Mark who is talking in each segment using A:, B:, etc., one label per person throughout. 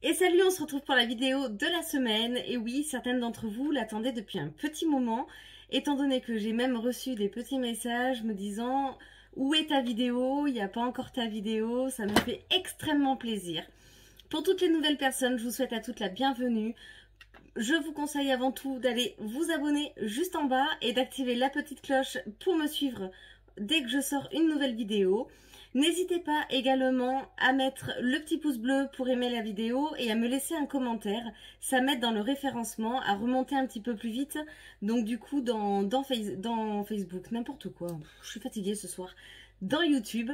A: Et salut, on se retrouve pour la vidéo de la semaine. Et oui, certaines d'entre vous l'attendaient depuis un petit moment, étant donné que j'ai même reçu des petits messages me disant où est ta vidéo, il n'y a pas encore ta vidéo, ça me fait extrêmement plaisir. Pour toutes les nouvelles personnes, je vous souhaite à toutes la bienvenue. Je vous conseille avant tout d'aller vous abonner juste en bas et d'activer la petite cloche pour me suivre dès que je sors une nouvelle vidéo. N'hésitez pas également à mettre le petit pouce bleu pour aimer la vidéo et à me laisser un commentaire. Ça m'aide dans le référencement à remonter un petit peu plus vite. Donc du coup dans Facebook, n'importe quoi. Je suis fatiguée ce soir. Dans YouTube,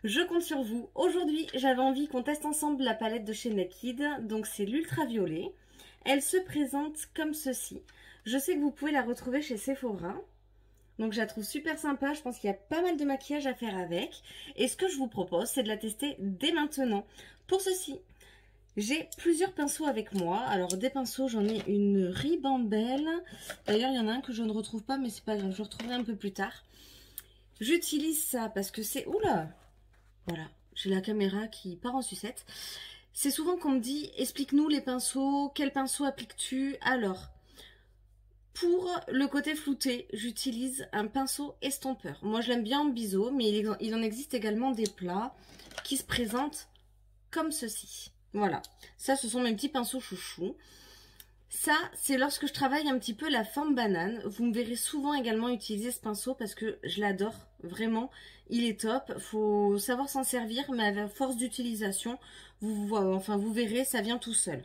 A: je compte sur vous. Aujourd'hui, j'avais envie qu'on teste ensemble la palette de chez Naked. Donc c'est l'ultraviolet. Elle se présente comme ceci. Je sais que vous pouvez la retrouver chez Sephora. Donc je la trouve super sympa, je pense qu'il y a pas mal de maquillage à faire avec. Et ce que je vous propose, c'est de la tester dès maintenant. Pour ceci, j'ai plusieurs pinceaux avec moi. Alors des pinceaux, j'en ai une ribambelle. D'ailleurs, il y en a un que je ne retrouve pas, mais c'est pas grave, je le retrouverai un peu plus tard. J'utilise ça parce que c'est... Oula! Voilà, j'ai la caméra qui part en sucette. C'est souvent qu'on me dit, explique-nous les pinceaux, quel pinceau appliques-tu? Alors... Pour le côté flouté, j'utilise un pinceau estompeur. Moi, je l'aime bien en biseau, mais il en existe également des plats qui se présentent comme ceci. Voilà, ça, ce sont mes petits pinceaux chouchous. Ça, c'est lorsque je travaille un petit peu la forme banane. Vous me verrez souvent également utiliser ce pinceau parce que je l'adore, vraiment. Il est top, faut savoir s'en servir, mais à force d'utilisation, vous verrez, ça vient tout seul.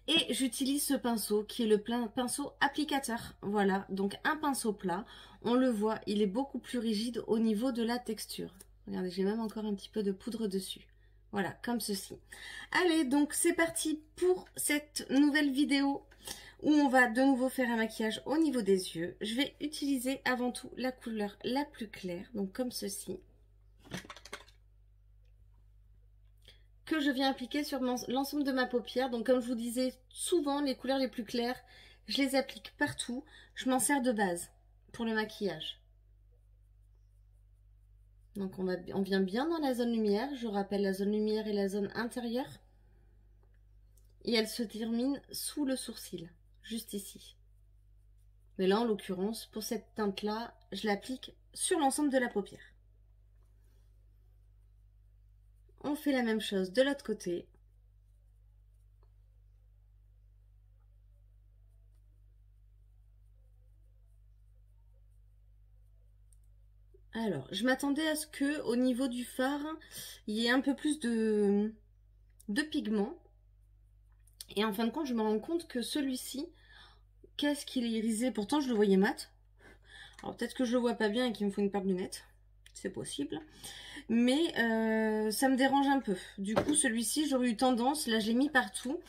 A: Et j'utilise ce pinceau qui est le pinceau applicateur. Voilà, donc un pinceau plat. On le voit, il est beaucoup plus rigide au niveau de la texture. Regardez, j'ai même encore un petit peu de poudre dessus. Voilà, comme ceci. Allez, donc c'est parti pour cette nouvelle vidéo où on va de nouveau faire un maquillage au niveau des yeux. Je vais utiliser avant tout la couleur la plus claire, donc comme ceci, que je viens appliquer sur l'ensemble de ma paupière. Donc comme je vous disais, souvent les couleurs les plus claires, je les applique partout. Je m'en sers de base pour le maquillage. Donc on vient bien dans la zone lumière. Je rappelle, la zone lumière et la zone intérieure. Et elle se termine sous le sourcil, juste ici. Mais là, en l'occurrence, pour cette teinte-là, je l'applique sur l'ensemble de la paupière. On fait la même chose de l'autre côté. Alors, je m'attendais à ce que, au niveau du fard, il y ait un peu plus de pigments. Et en fin de compte, je me rends compte que celui-ci, qu'est-ce qu'il est irisé? Pourtant, je le voyais mat. Alors, peut-être que je le vois pas bien et qu'il me faut une paire de lunettes. C'est possible. Mais ça me dérange un peu. Du coup, celui-ci, j'aurais eu tendance, là, je l'ai mis partout.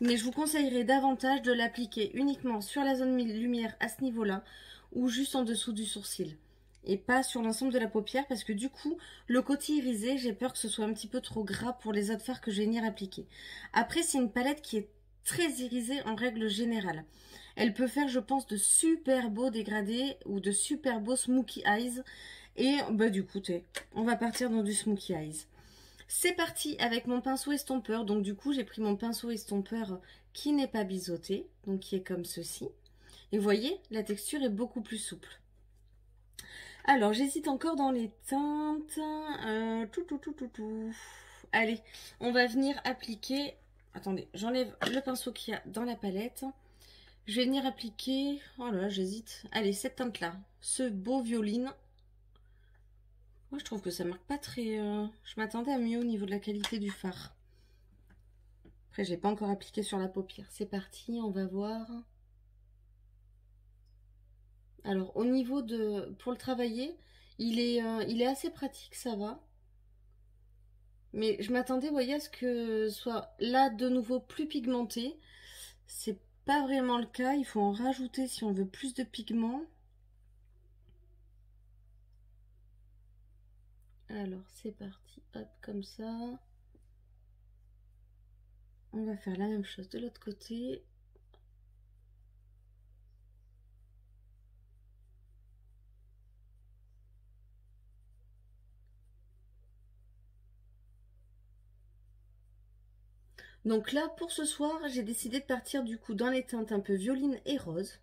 A: Mais je vous conseillerais davantage de l'appliquer uniquement sur la zone lumière à ce niveau-là ou juste en dessous du sourcil. Et pas sur l'ensemble de la paupière parce que du coup, le côté irisé, j'ai peur que ce soit un petit peu trop gras pour les autres fards que je vais venir appliquer. Après, c'est une palette qui est très irisée en règle générale. Elle peut faire, je pense, de super beaux dégradés ou de super beaux smoky eyes. Et bah du coup, on va partir dans du smoky eyes. C'est parti avec mon pinceau estompeur. Donc du coup, j'ai pris mon pinceau estompeur qui n'est pas biseauté, donc qui est comme ceci. Et vous voyez, la texture est beaucoup plus souple. Alors, j'hésite encore dans les teintes. Allez, on va venir appliquer... Attendez, j'enlève le pinceau qu'il y a dans la palette. Je vais venir appliquer... Oh là, j'hésite. Allez, cette teinte-là. Ce beau violine. Moi, je trouve que ça marque pas très... Je m'attendais à mieux au niveau de la qualité du fard. Après, j'ai pas encore appliqué sur la paupière. C'est parti, on va voir. Alors, au niveau de... Pour le travailler, il est assez pratique, ça va. Mais je m'attendais, vous voyez, à ce que soit là de nouveau plus pigmenté. C'est pas vraiment le cas. Il faut en rajouter si on veut plus de pigments. Alors, c'est parti. Hop, comme ça. On va faire la même chose de l'autre côté. Donc là, pour ce soir, j'ai décidé de partir du coup dans les teintes un peu violines et roses.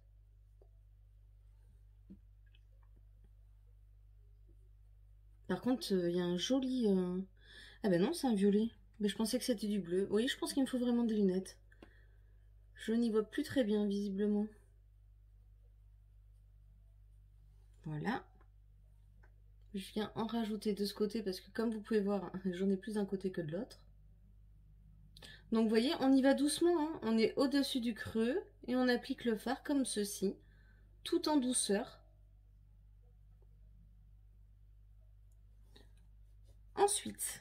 A: Par contre, il y a un joli... Ah ben non, c'est un violet. Mais je pensais que c'était du bleu. Oui, je pense qu'il me faut vraiment des lunettes. Je n'y vois plus très bien, visiblement. Voilà. Je viens en rajouter de ce côté parce que comme vous pouvez voir, j'en ai plus d'un côté que de l'autre. Donc vous voyez, on y va doucement, hein. On est au-dessus du creux et on applique le fard comme ceci, tout en douceur. Ensuite,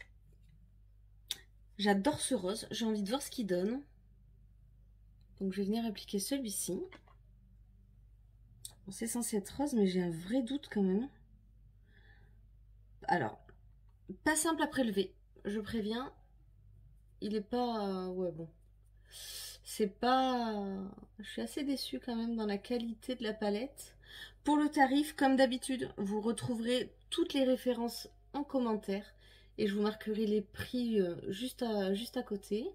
A: j'adore ce rose, j'ai envie de voir ce qu'il donne. Donc je vais venir appliquer celui-ci. Bon, c'est censé être rose, mais j'ai un vrai doute quand même. Alors, pas simple à prélever, je préviens. Il est pas... ouais, bon. C'est pas... Je suis assez déçue quand même dans la qualité de la palette. Pour le tarif, comme d'habitude, vous retrouverez toutes les références en commentaire. Et je vous marquerai les prix juste à côté.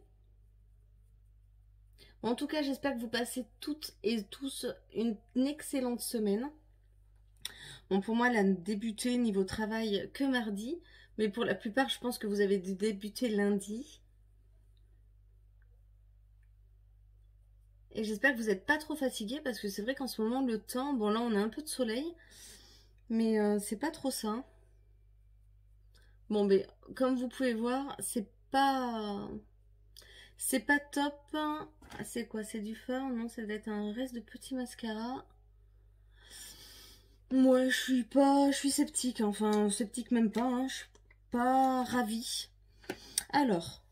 A: En tout cas, j'espère que vous passez toutes et tous une excellente semaine. Bon, pour moi, elle a débuté niveau travail que mardi. Mais pour la plupart, je pense que vous avez débuté lundi. Et j'espère que vous n'êtes pas trop fatigués parce que c'est vrai qu'en ce moment, le temps... Bon, là, on a un peu de soleil. Mais c'est pas trop ça. Bon, mais comme vous pouvez voir, c'est pas... C'est pas top. C'est quoi? C'est du fard? Non, ça doit être un reste de petit mascara. Moi, je suis sceptique. Enfin, sceptique même pas. Hein. Je suis pas ravie. Alors,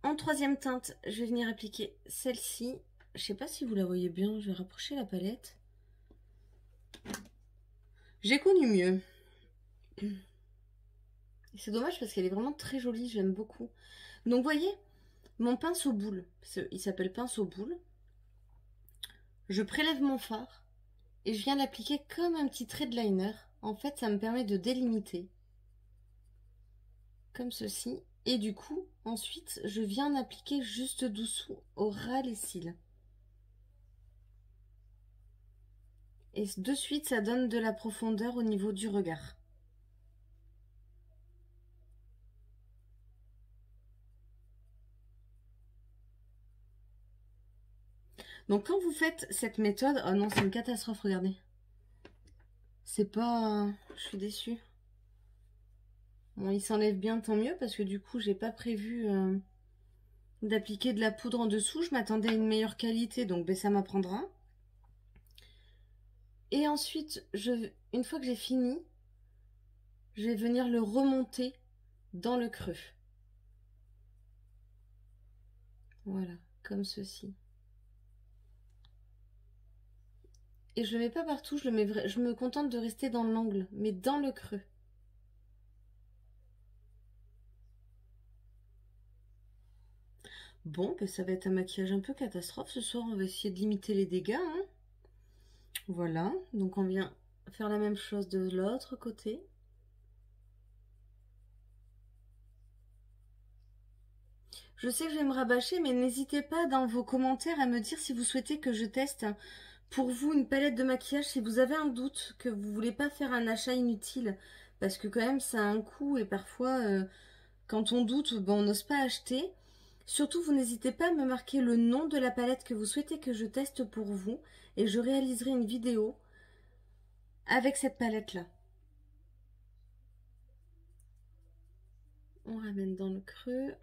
A: en troisième teinte, je vais venir appliquer celle-ci. Je sais pas si vous la voyez bien. Je vais rapprocher la palette. J'ai connu mieux. C'est dommage parce qu'elle est vraiment très jolie. J'aime beaucoup. Donc, vous voyez, mon pinceau boule. Il s'appelle pinceau boule. Je prélève mon fard. Et je viens l'appliquer comme un petit trait de liner. En fait, ça me permet de délimiter. Comme ceci. Et du coup, ensuite, je viens appliquer juste dessous au ras les cils. Et de suite, ça donne de la profondeur au niveau du regard. Donc quand vous faites cette méthode... Oh non, c'est une catastrophe, regardez. C'est pas... Je suis déçue. Bon, il s'enlève bien, tant mieux, parce que du coup, j'ai pas prévu d'appliquer de la poudre en dessous. Je m'attendais à une meilleure qualité, donc ben, ça m'apprendra. Et ensuite, une fois que j'ai fini, je vais venir le remonter dans le creux. Voilà, comme ceci. Et je le mets pas partout, je me contente de rester dans l'angle, mais dans le creux. Bon, ben ça va être un maquillage un peu catastrophe ce soir, on va essayer de limiter les dégâts. Hein. Voilà, donc on vient faire la même chose de l'autre côté. Je sais que je vais me rabâcher, mais n'hésitez pas dans vos commentaires à me dire si vous souhaitez que je teste pour vous une palette de maquillage, si vous avez un doute, que vous voulez pas faire un achat inutile, parce que quand même ça a un coût et parfois quand on doute, ben, on n'ose pas acheter. Surtout, vous n'hésitez pas à me marquer le nom de la palette que vous souhaitez que je teste pour vous et je réaliserai une vidéo avec cette palette-là. On ramène dans le creux.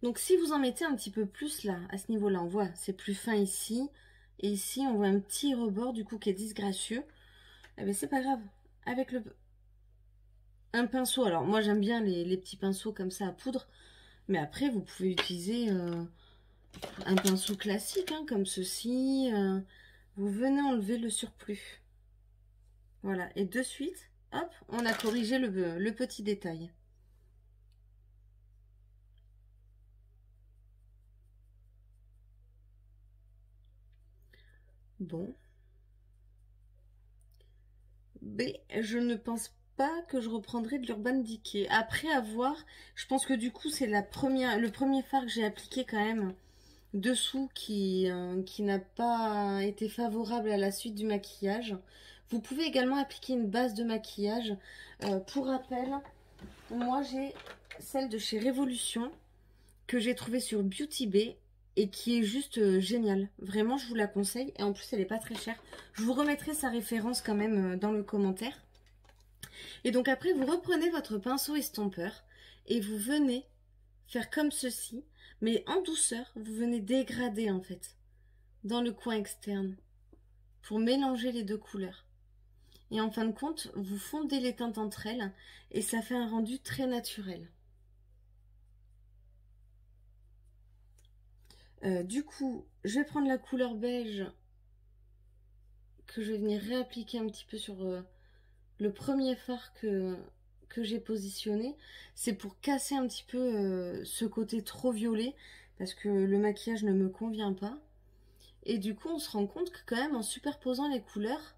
A: Donc si vous en mettez un petit peu plus là, à ce niveau-là, on voit, c'est plus fin ici. Et ici, on voit un petit rebord du coup qui est disgracieux. Eh bien, c'est pas grave. Avec un pinceau, alors moi j'aime bien les petits pinceaux comme ça à poudre. Mais après, vous pouvez utiliser un pinceau classique, hein, comme ceci. Vous venez enlever le surplus. Voilà, et de suite, hop, on a corrigé le petit détail. Bon. Mais je ne pense pas que je reprendrai de l'Urban Decay. Après avoir, je pense que du coup c'est le premier fard que j'ai appliqué quand même dessous qui n'a pas été favorable à la suite du maquillage. Vous pouvez également appliquer une base de maquillage. Pour rappel, moi j'ai celle de chez Révolution que j'ai trouvée sur Beauty Bay et qui est juste géniale. Vraiment, je vous la conseille. Et en plus, elle n'est pas très chère. Je vous remettrai sa référence quand même dans le commentaire. Et donc après, vous reprenez votre pinceau estompeur et vous venez faire comme ceci, mais en douceur, vous venez dégrader en fait, dans le coin externe, pour mélanger les deux couleurs. Et en fin de compte, vous fondez les teintes entre elles et ça fait un rendu très naturel. Du coup, je vais prendre la couleur beige que je vais venir réappliquer un petit peu sur le premier fard que j'ai positionné. C'est pour casser un petit peu ce côté trop violet parce que le maquillage ne me convient pas. Et du coup, on se rend compte que quand même, en superposant les couleurs,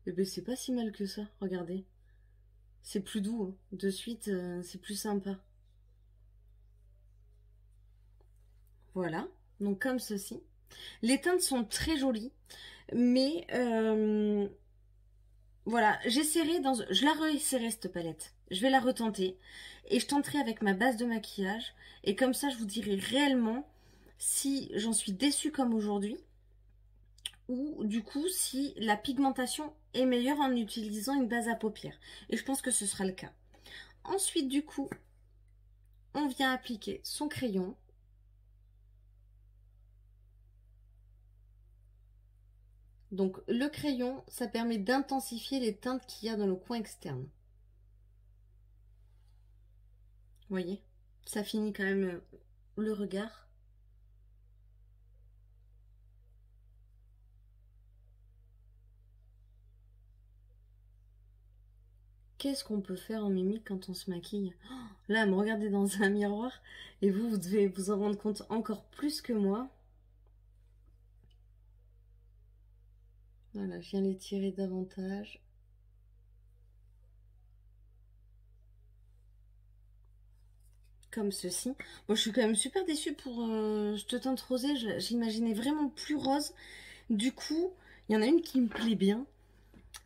A: eh ben, c'est pas si mal que ça, regardez. C'est plus doux, hein. De suite, c'est plus sympa. Voilà, donc comme ceci. Les teintes sont très jolies, mais voilà, je la réessayerai cette palette. Je vais la retenter et je tenterai avec ma base de maquillage. Et comme ça, je vous dirai réellement si j'en suis déçue comme aujourd'hui ou du coup si la pigmentation est meilleure en utilisant une base à paupières. Et je pense que ce sera le cas. Ensuite, du coup, on vient appliquer son crayon. Donc le crayon, ça permet d'intensifier les teintes qu'il y a dans le coin externe. Vous voyez, ça finit quand même le regard. Qu'est-ce qu'on peut faire en mimique quand on se maquille? Oh, là, me regarder dans un miroir et vous devez vous en rendre compte encore plus que moi. Voilà, je viens l'étirer davantage. Comme ceci. Moi, je suis quand même super déçue pour cette teinte rosée. J'imaginais vraiment plus rose. Du coup, il y en a une qui me plaît bien.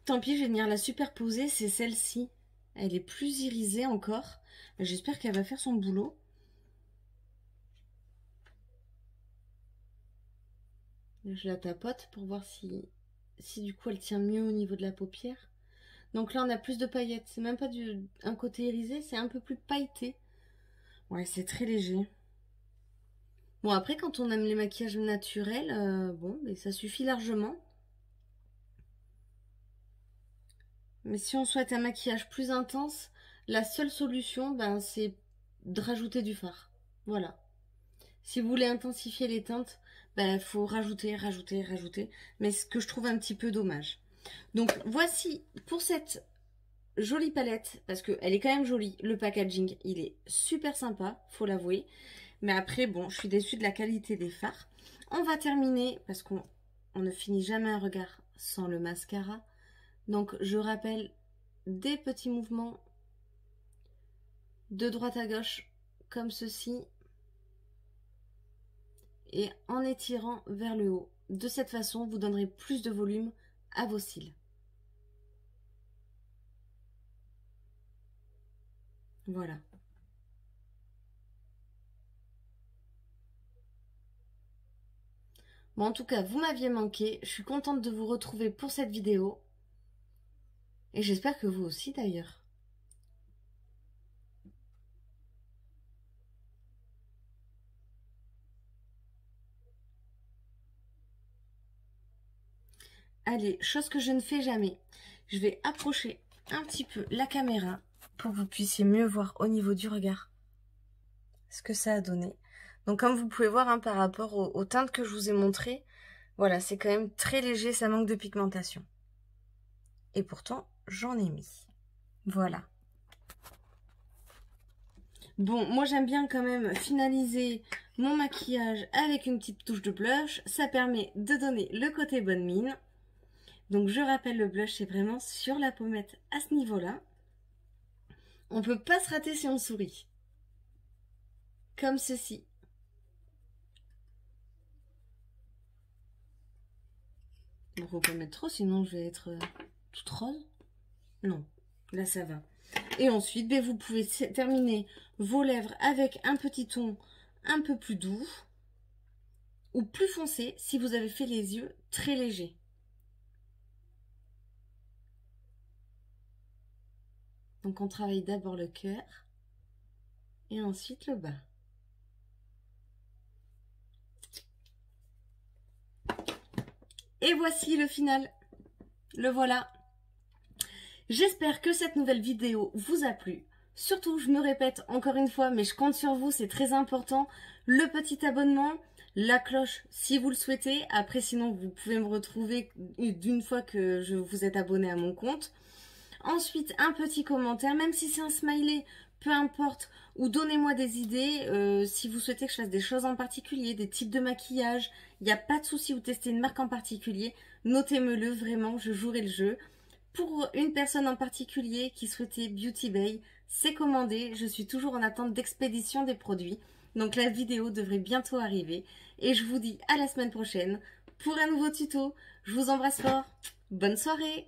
A: Tant pis, je vais venir la superposer. C'est celle-ci. Elle est plus irisée encore. J'espère qu'elle va faire son boulot. Je la tapote pour voir si du coup elle tient mieux au niveau de la paupière. Donc là, on a plus de paillettes. C'est même pas un côté irisé, c'est un peu plus pailleté. Ouais, c'est très léger. Bon, après, quand on aime les maquillages naturels, bon, mais ça suffit largement. Mais si on souhaite un maquillage plus intense, la seule solution, ben, c'est de rajouter du fard. Voilà. Si vous voulez intensifier les teintes, ben, faut rajouter. Mais ce que je trouve un petit peu dommage. Donc, voici pour cette jolie palette, parce qu'elle est quand même jolie. Le packaging, il est super sympa, faut l'avouer. Mais après, bon, je suis déçue de la qualité des fards. On va terminer, parce qu'on ne finit jamais un regard sans le mascara. Donc, je rappelle des petits mouvements de droite à gauche, comme ceci. Et en étirant vers le haut. De cette façon, vous donnerez plus de volume à vos cils. Voilà. Bon, en tout cas, vous m'aviez manqué. Je suis contente de vous retrouver pour cette vidéo. Et j'espère que vous aussi d'ailleurs. Allez, chose que je ne fais jamais. Je vais approcher un petit peu la caméra pour que vous puissiez mieux voir au niveau du regard ce que ça a donné. Donc comme vous pouvez voir hein, par rapport aux teintes que je vous ai montrées, voilà, c'est quand même très léger, ça manque de pigmentation. Et pourtant, j'en ai mis. Voilà. Bon, moi j'aime bien quand même finaliser mon maquillage avec une petite touche de blush. Ça permet de donner le côté bonne mine. Donc je rappelle, le blush c'est vraiment sur la pommette à ce niveau-là. On peut pas se rater si on sourit. Comme ceci. Bon, faut pas mettre trop, sinon je vais être toute rose. Non, là ça va. Et ensuite, ben, vous pouvez terminer vos lèvres avec un petit ton un peu plus doux ou plus foncé si vous avez fait les yeux très légers. Donc on travaille d'abord le cœur et ensuite le bas. Et voici le final. Le voilà. J'espère que cette nouvelle vidéo vous a plu. Surtout, je me répète encore une fois, mais je compte sur vous, c'est très important. Le petit abonnement, la cloche si vous le souhaitez. Après, sinon, vous pouvez me retrouver d'une fois que vous êtes abonné à mon compte. Ensuite, un petit commentaire, même si c'est un smiley, peu importe. Ou donnez-moi des idées si vous souhaitez que je fasse des choses en particulier, des types de maquillage. Il n'y a pas de souci, ou tester une marque en particulier. Notez-me-le, vraiment, je jouerai le jeu. Pour une personne en particulier qui souhaitait Beauty Bay, c'est commandé. Je suis toujours en attente d'expédition des produits. Donc la vidéo devrait bientôt arriver. Et je vous dis à la semaine prochaine pour un nouveau tuto. Je vous embrasse fort. Bonne soirée!